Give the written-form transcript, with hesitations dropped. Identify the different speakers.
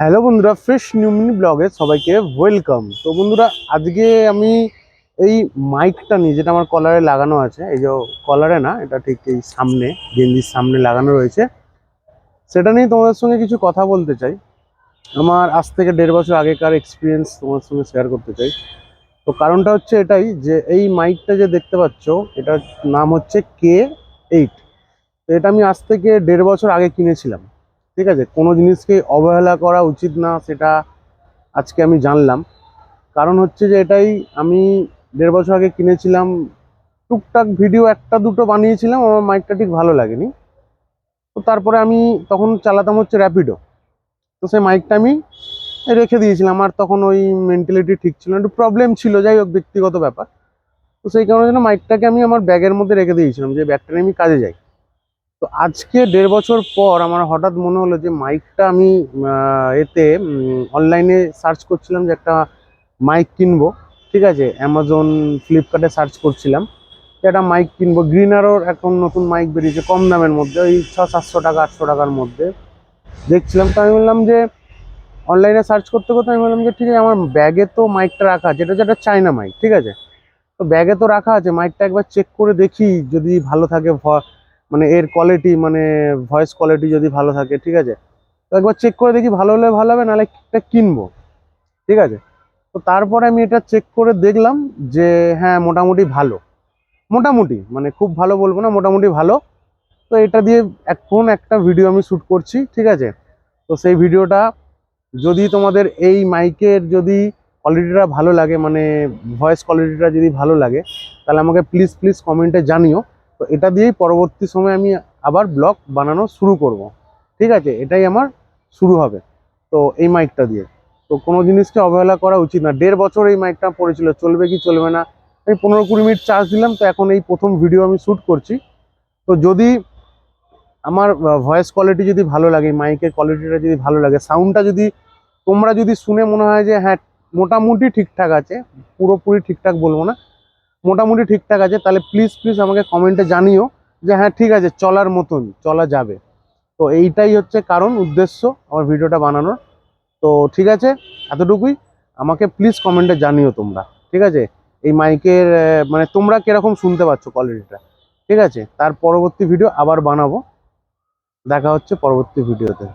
Speaker 1: Hello বন্ধুরা, fresh new mini ব্লগে সবাইকে ওয়েলকাম। তো বন্ধুরা, আজকে আমি এই মাইকটা নিয়ে, যেটা আমার কলারে লাগানো আছে, এই যে কলারে না, এটা ঠিক এই সামনে গেঞ্জির সামনে লাগানো রয়েছে, সেটা নিয়ে তোমাদের সঙ্গে কিছু কথা বলতে চাই। আমার আজ থেকে 1.5 বছর আগেকার এক্সপিরিয়েন্স তোমার সঙ্গে শেয়ার করতে চাই। তো কারণটা হচ্ছে এটাই যে এই মাইকটা যে দেখতে পাচ্ছ, এটার নাম হচ্ছে K8। তো এটা আমি আজ থেকে 1.5 বছর আগে কিনেছিলাম। ঠিক আছে, কোনো জিনিসকে অবহেলা করা উচিত না, সেটা আজকে আমি জানলাম। কারণ হচ্ছে যে এটাই, আমি 1.5 বছর আগে কিনেছিলাম, টুকটাক ভিডিও একটা দুটো বানিয়েছিলাম, আমার মাইকটা ঠিক ভালো লাগেনি। তো তারপরে আমি তখন চালাতাম হচ্ছে র্যাপিডো। তো সেই মাইকটা আমি রেখে দিয়েছিলাম, আর তখন ওই মেন্টালিটি ঠিক ছিল না, একটু প্রবলেম ছিল, যাই হোক ব্যক্তিগত ব্যাপার। তো সেই কারণে জন্য মাইকটাকে আমি আমার ব্যাগের মধ্যে রেখে দিয়েছিলাম, যে ব্যাগটা নিয়ে আমি কাজে যাই। তো আজকে 1.5 বছর পর আমার হঠাৎ মনে হলো যে মাইকটা আমি এতে অনলাইনে সার্চ করছিলাম যে একটা মাইক কিনবো। ঠিক আছে, অ্যামাজন, ফ্লিপকার্টে সার্চ করছিলাম যে একটা মাইক কিনবো। গ্রিনারোর এখন নতুন মাইক বেরিয়েছে কম দামের মধ্যে, ওই 600-700 টাকা, 800 টাকার মধ্যে দেখছিলাম। তো আমি বললাম যে অনলাইনে সার্চ করতে করতে আমি বললাম যে ঠিক আছে, আমার ব্যাগে তো মাইকটা রাখা আছে, এটা যেটা চায়না মাইক, ঠিক আছে। তো ব্যাগে তো রাখা আছে, মাইকটা একবার চেক করে দেখি যদি ভালো থাকে, মানে এর কোয়ালিটি, মানে ভয়েস কোয়ালিটি যদি ভালো থাকে, ঠিক আছে। তো একবার চেক করে দেখি, ভালো হলে ভালো হবে, নাহলে এটা কিনবো। ঠিক আছে, তো তারপরে আমি এটা চেক করে দেখলাম যে হ্যাঁ, মোটামুটি ভালো। মোটামুটি মানে খুব ভালো বলবো না, মোটামুটি ভালো। তো এটা দিয়ে এখন একটা ভিডিও আমি শ্যুট করছি, ঠিক আছে। তো সেই ভিডিওটা, যদি তোমাদের এই মাইকের যদি কোয়ালিটিটা ভালো লাগে, মানে ভয়েস কোয়ালিটিটা যদি ভালো লাগে, তাহলে আমাকে প্লিজ প্লিজ কমেন্টে জানিও। তো এটা দিয়েই পরবর্তী সময় আমি আবার ব্লগ বানানো শুরু করব। ঠিক আছে, এটাই আমার শুরু হবে। তো এই মাইকটা দিয়ে তো কোনো জিনিসকে অবহেলা করা উচিত না। 1.5 বছর এই মাইকটা পড়েছিল, চলবে কি চলবে না, আমি 15-20 মিনিট চার্জ দিলাম, তো এখন এই প্রথম ভিডিও আমি শ্যুট করছি। তো যদি আমার ভয়েস কোয়ালিটি যদি ভালো লাগে, মাইকের কোয়ালিটিটা যদি ভালো লাগে, সাউন্ডটা যদি তোমরা যদি শুনে মনে হয় যে হ্যাঁ, মোটামুটি ঠিকঠাক আছে, পুরোপুরি ঠিকঠাক বলবো না, মোটামুটি ঠিকঠাক আছে, তাহলে প্লিজ প্লিজ আমাকে কমেন্টে জানিও যে হ্যাঁ ঠিক আছে, চলার মতন, চলা যাবে। তো এইটাই হচ্ছে কারণ, উদ্দেশ্য আমার ভিডিওটা বানানোর। তো ঠিক আছে, এতটুকুই। আমাকে প্লিজ কমেন্টে জানিও তোমরা। ঠিক আছে, এই মাইকের মানে তোমরা কিরকম শুনতে পাচ্ছ কোয়ালিটিটা। ঠিক আছে, তার পরবর্তী ভিডিও আবার বানাবো। দেখা হচ্ছে পরবর্তী ভিডিওতে।